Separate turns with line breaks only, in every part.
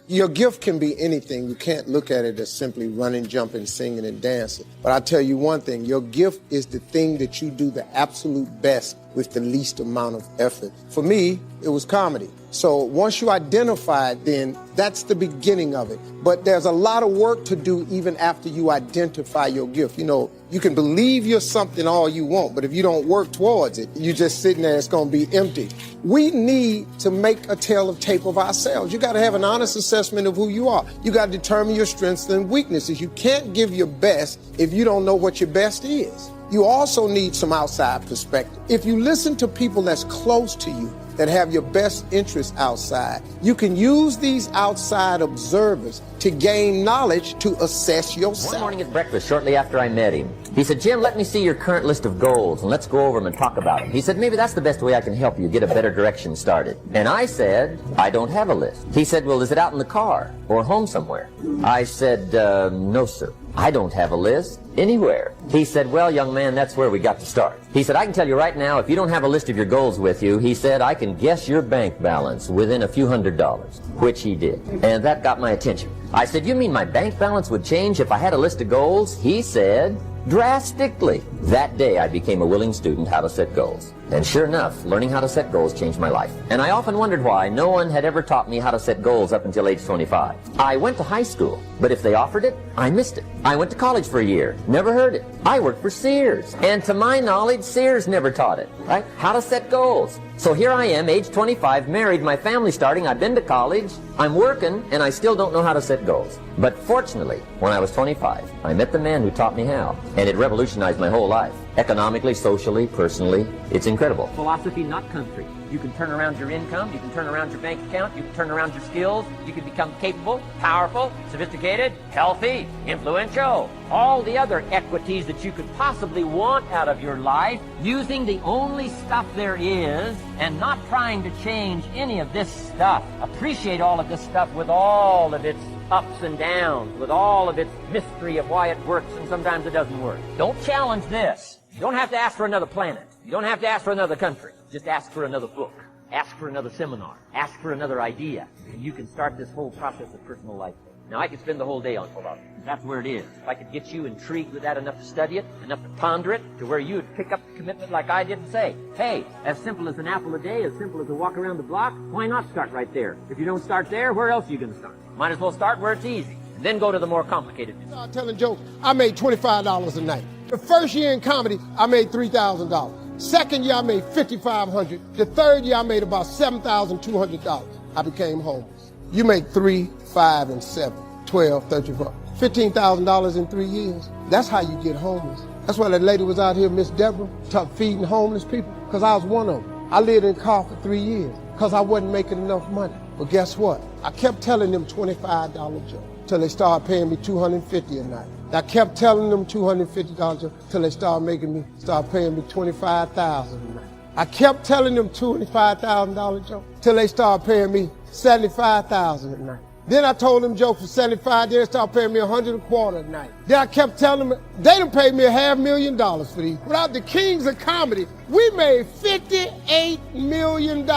Your gift can be anything. You can't look at it as simply running, jumping, singing, and dancing. But I tell you one thing, your gift is the thing that you do the absolute best with the least amount of effort. For me, it was comedy. So once you identify it, then that's the beginning of it. But there's a lot of work to do even after you identify your gift. You know, you can believe you're something all you want, but if you don't work towards it, you're just sitting there, it's going to be empty. We need to make a tale of tape of ourselves. You got to have an honest assessment of who you are. You got to determine your strengths and weaknesses. You can't give your best if you don't know what your best is. You also need some outside perspective. If you listen to people that's close to you, that have your best interests outside, you can use these outside observers to gain knowledge to assess yourself.
One morning at breakfast, shortly after I met him, he said, Jim, let me see your current list of goals, and let's go over them and talk about them. He said, maybe that's the best way I can help you get a better direction started. And I said, I don't have a list. He said, well, is it out in the car or home somewhere? I said, no, sir. I don't have a list anywhere. He said, well, young man, that's where we got to start. He said, I can tell you right now, if you don't have a list of your goals with you, he said, I can guess your bank balance within a few $100s, which he did. And that got my attention. I said, you mean my bank balance would change if I had a list of goals? He said, drastically. That day, I became a willing student how to set goals. And sure enough, learning how to set goals changed my life. And I often wondered why no one had ever taught me how to set goals up until age 25. I went to high school, but if they offered it, I missed it. I went to college for a year, never heard it. I worked for Sears, and to my knowledge, Sears never taught it, right? How to set goals. So here I am, age 25, married, my family's starting, I've been to college, I'm working, and I still don't know how to set goals. But fortunately, when I was 25, I met the man who taught me how, and it revolutionized my whole life. Economically, socially, personally, it's incredible. Philosophy, not country. You can turn around your income, you can turn around your bank account, you can turn around your skills, you can become capable, powerful, sophisticated, healthy, influential, all the other equities that you could possibly want out of your life, using the only stuff there is and not trying to change any of this stuff. Appreciate all of this stuff with all of its ups and downs, with all of its mystery of why it works and sometimes it doesn't work. Don't challenge this. You don't have to ask for another planet. You don't have to ask for another country. Just ask for another book. Ask for another seminar. Ask for another idea. And you can start this whole process of personal life. Now, I could spend the whole day on philosophy. That's where it is. If I could get you intrigued with that enough to study it, enough to ponder it, to where you would pick up the commitment like I did and say, hey, as simple as an apple a day, as simple as a walk around the block, why not start right there? If you don't start there, where else are you going to start? Might as well start where it's easy, and then go to the more complicated.
I started telling jokes. I made $25 a night. The first year in comedy, I made $3,000. Second year, I made $5,500. The third year, I made about $7,200. I became homeless. You make 3, 5, and 7, 12, 13, 14, $15,000 in 3 years. That's how you get homeless. That's why that lady was out here, Miss Deborah, feeding homeless people, because I was one of them. I lived in a car for 3 years because I wasn't making enough money. But guess what? I kept telling them $25 jokes till they started paying me $250 a night. I kept telling them $250 jokes till they started paying me $25,000 a night. I kept telling them $25,000 jokes till they started paying me $75,000 a night. Then I told them jokes for $75, then they started paying me $100 a quarter a night. Then I kept telling them, they done paid me $500,000 for these. Without the kings of comedy, we made $58 million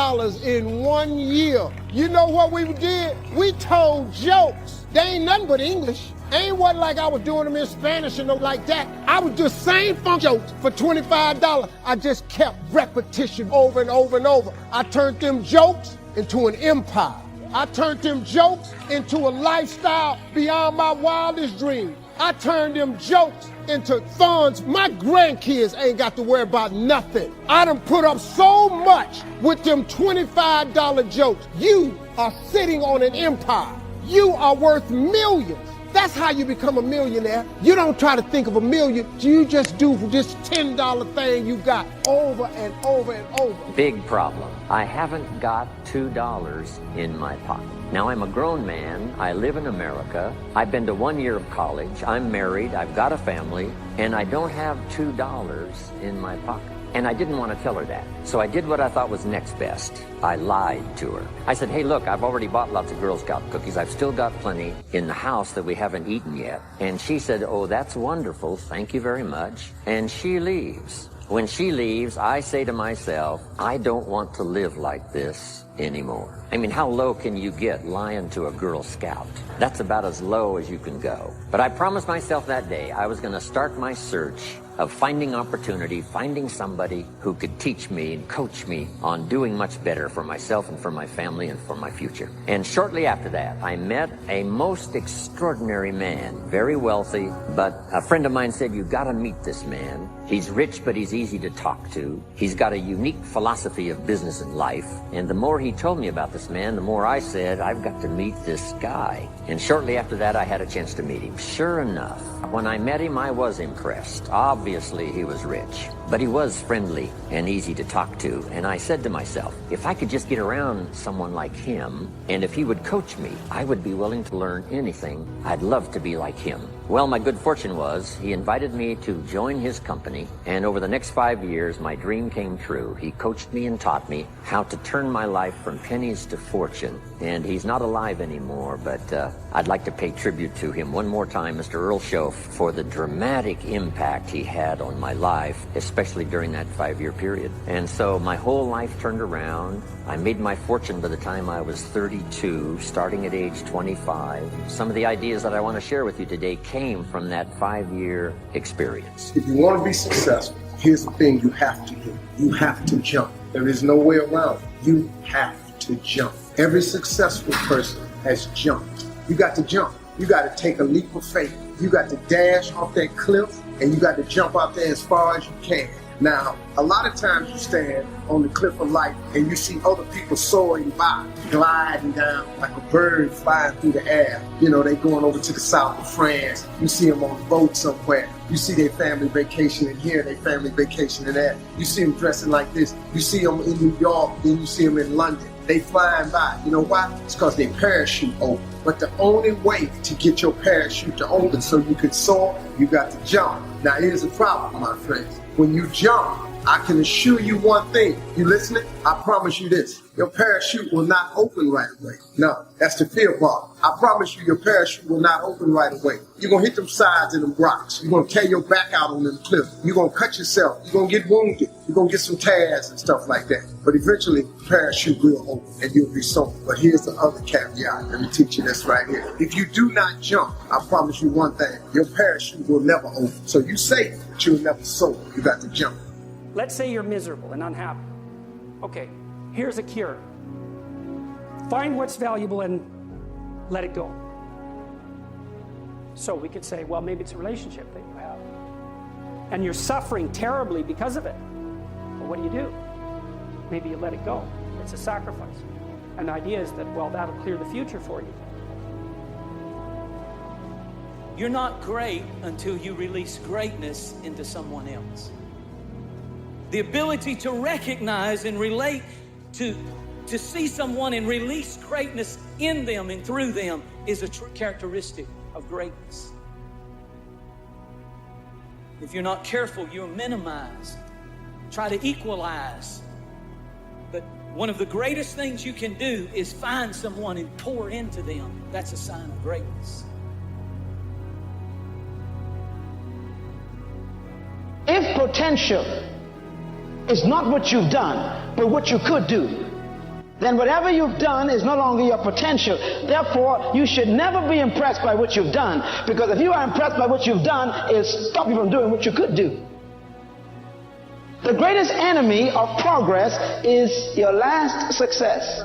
in 1 year. You know what we did? We told jokes. They ain't nothing but English. Ain't what like I was doing them in Spanish and nothing like that. I was just same funk jokes for $25. I just kept repetition over and over and over. I turned them jokes into an empire. I turned them jokes into a lifestyle beyond my wildest dreams. I turned them jokes into funds. My grandkids ain't got to worry about nothing. I done put up so much with them $25 jokes. You are sitting on an empire. You are worth millions. That's how you become a millionaire. You don't try to think of a million. You just do this $10 thing you got over and over and over.
Big problem. I haven't got $2 in my pocket. Now, I'm a grown man. I live in America. I've been to 1 year of college. I'm married. I've got a family. And I don't have $2 in my pocket. And I didn't want to tell her that. So I did what I thought was next best. I lied to her. I said, hey, look, I've already bought lots of Girl Scout cookies. I've still got plenty in the house that we haven't eaten yet. And she said, oh, that's wonderful. Thank you very much. And she leaves. When she leaves, I say to myself, I don't want to live like this anymore. I mean, how low can you get lying to a Girl Scout? That's about as low as you can go. But I promised myself that day I was going to start my search of finding opportunity, finding somebody who could teach me and coach me on doing much better for myself and for my family and for my future. And shortly after that, I met a most extraordinary man, very wealthy, but a friend of mine said, "You've got to meet this man. He's rich, but he's easy to talk to. He's got a unique philosophy of business and life." And the more he told me about this man, the more I said, "I've got to meet this guy." And shortly after that, I had a chance to meet him. Sure enough, when I met him, I was impressed. Obviously, he was rich, but he was friendly and easy to talk to. And I said to myself, if I could just get around someone like him, and if he would coach me, I would be willing to learn anything. I'd love to be like him. Well, my good fortune was he invited me to join his company, and over the next 5 years, my dream came true. He coached me and taught me how to turn my life from pennies to fortune. And he's not alive anymore, but I'd like to pay tribute to him one more time, Mr. Earl Schoaf, for the dramatic impact he had on my life, especially during that 5-year period. And so my whole life turned around. I made my fortune by the time I was 32, starting at age 25. Some of the ideas that I want to share with you today came from that 5-year experience.
If you want to be successful, here's the thing you have to do. You have to jump. There is no way around it. You have to jump. Every successful person has jumped. You got to jump. You got to take a leap of faith. You got to dash off that cliff, and you got to jump out there as far as you can. Now, a lot of times you stand on the cliff of life and you see other people soaring by, gliding down like a bird flying through the air. You know, they going over to the south of France. You see them on a boat somewhere. You see their family vacationing here, their family vacationing there. You see them dressing like this. You see them in New York, then you see them in London. They flying by. You know why? It's because their parachute open. But the only way to get your parachute to open so you can soar, you got to jump. Now, here's the problem, my friends. When you jump, I can assure you one thing. You listening? I promise you this. Your parachute will not open right away. No, that's the fear part. I promise you your parachute will not open right away. You're going to hit them sides and them rocks. You're going to tear your back out on them cliffs. You're going to cut yourself. You're going to get wounded. You're going to get some tears and stuff like that. But eventually, the parachute will open and you'll be soaring. But here's the other caveat. Let me teach you this right here. If you do not jump, I promise you one thing. Your parachute will never open. So you're safe, but you'll never soar. You got to jump.
Let's say you're miserable and unhappy. Okay, here's a cure. Find what's valuable and let it go. So we could say, well, maybe it's a relationship that you have. And you're suffering terribly because of it. Well, what do? Maybe you let it go. It's a sacrifice. And the idea is that, well, that'll clear the future for you.
You're not great until you release greatness into someone else. The ability to recognize and relate, to see someone and release greatness in them and through them is a characteristic of greatness. If you're not careful, you'll minimize, try to equalize. But one of the greatest things you can do is find someone and pour into them. That's a sign of greatness.
If potential is not what you've done, but what you could do, then whatever you've done is no longer your potential. Therefore, you should never be impressed by what you've done, because if you are impressed by what you've done, it'll stop you from doing what you could do. The greatest enemy of progress is your last success.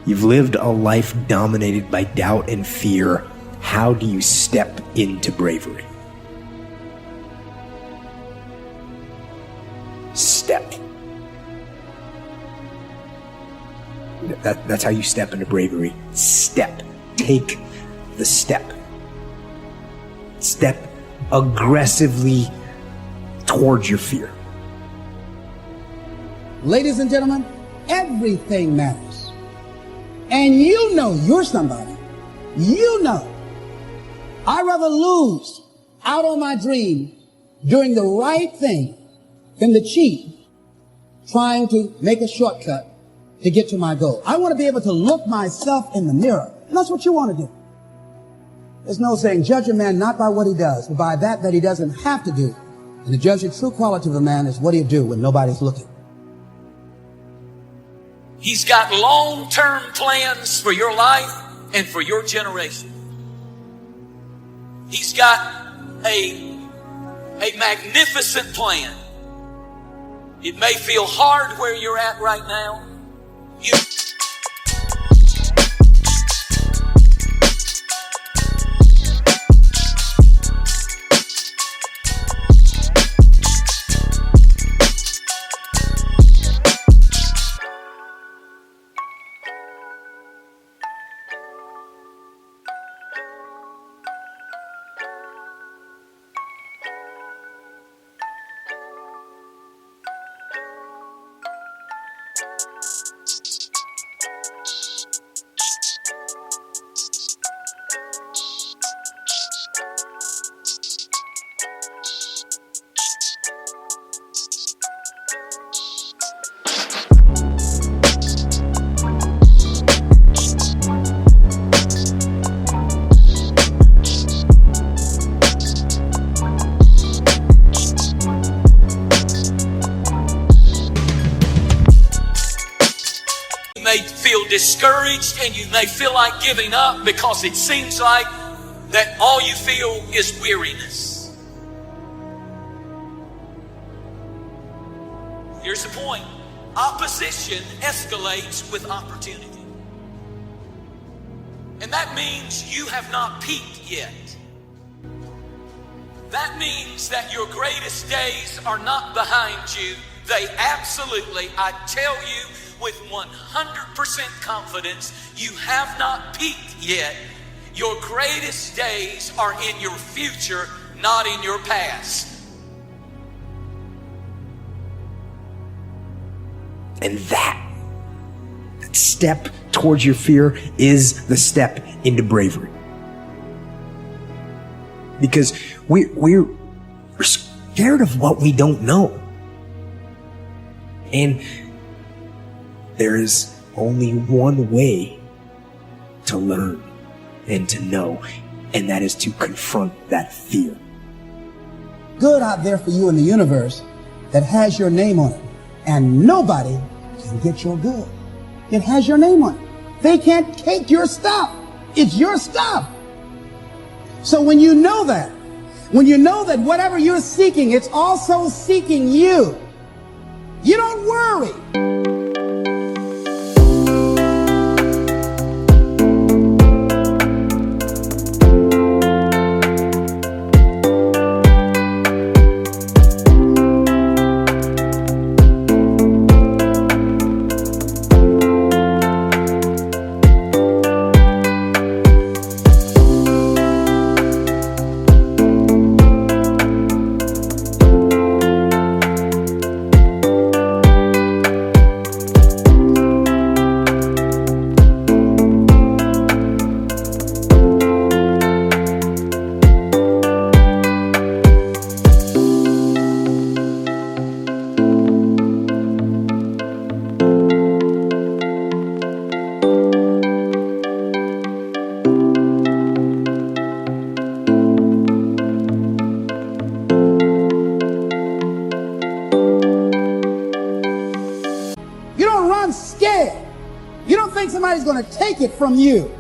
You've lived a life dominated by doubt and fear. How do you step into bravery? Step. That's how you step into bravery. Step. Take the step. Step aggressively towards your fear.
Ladies and gentlemen, everything matters. And you know you're somebody. You know. I'd rather lose out on my dream doing the right thing than to cheat trying to make a shortcut to get to my goal. I want to be able to look myself in the mirror. And that's what you want to do. There's no saying, judge a man not by what he does, but by that he doesn't have to do. And to judge the true quality of a man is what he'll do when nobody's looking.
He's got long-term plans for your life and for your generation. He's got a magnificent plan. It may feel hard where you're at right now. Discouraged, and you may feel like giving up because it seems like that all you feel is weariness. Here's the point. Opposition escalates with opportunity. And that means you have not peaked yet. That means that your greatest days are not behind you. They absolutely, I tell you, with 100% confidence, you have not peaked yet. Your greatest days are in your future, not in your past.
And that step towards your fear is the step into bravery. Because we're scared of what we don't know. And there is only one way to learn and to know, and that is to confront that fear.
Good out there for you in the universe that has your name on it, and nobody can get your good. It has your name on it. They can't take your stuff. It's your stuff. So when you know that whatever you're seeking, it's also seeking you, you don't worry. Scared. You don't think somebody's going to take it from you.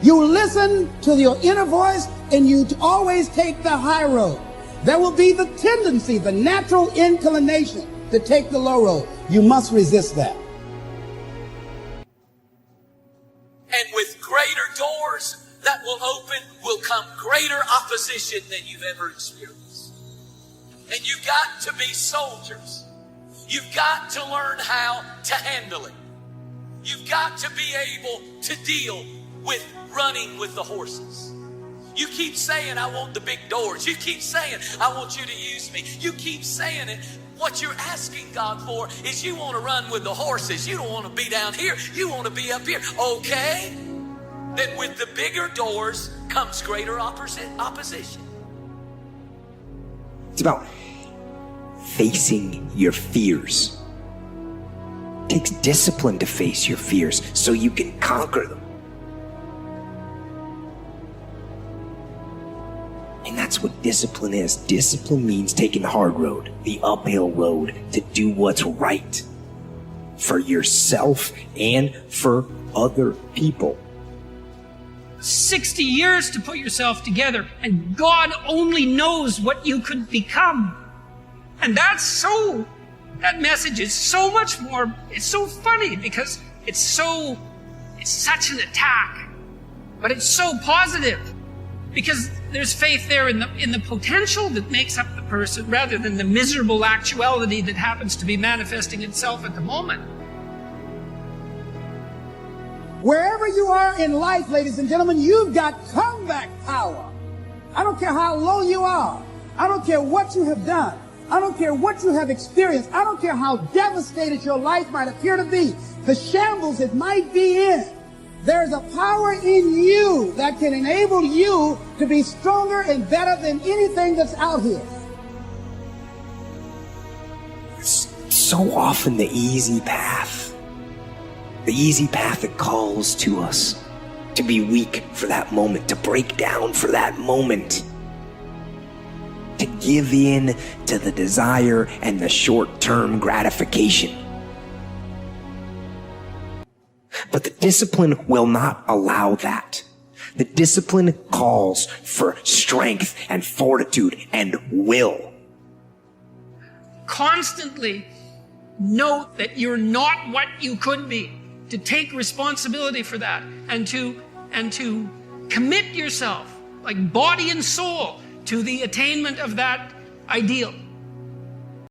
You listen to your inner voice and you always take the high road. There will be the tendency, the natural inclination to take the low road. You must resist that.
And with greater doors that will open will come greater opposition than you've ever experienced. And you've got to be soldiers. You've got to learn how to handle it. You've got to be able to deal with running with the horses. You keep saying, I want the big doors. You keep saying, I want you to use me. You keep saying it. What you're asking God for is you want to run with the horses. You don't want to be down here. You want to be up here. Okay? Then with the bigger doors comes greater opposition.
It's about facing your fears. It takes discipline to face your fears so you can conquer them. And that's what discipline is. Discipline means taking the hard road, the uphill road, to do what's right. for yourself and for other people.
60 years to put yourself together, and God only knows what you could become. And that message is so much more, it's so funny because it's such an attack, but it's so positive because there's faith there in the potential that makes up the person rather than the miserable actuality that happens to be manifesting itself at the moment.
Wherever you are in life, ladies and gentlemen, you've got comeback power. I don't care how low you are. I don't care what you have done. I don't care what you have experienced. I don't care how devastated your life might appear to be, the shambles it might be in. There's a power in you that can enable you to be stronger and better than anything that's out here.
It's so often the easy path. The easy path that calls to us to be weak for that moment, to break down for that moment, to give in to the desire and the short-term gratification. But the discipline will not allow that. The discipline calls for strength and fortitude and will.
Constantly note that you're not what you could be, to take responsibility for that, and to commit yourself, like body and soul, to the attainment of that ideal.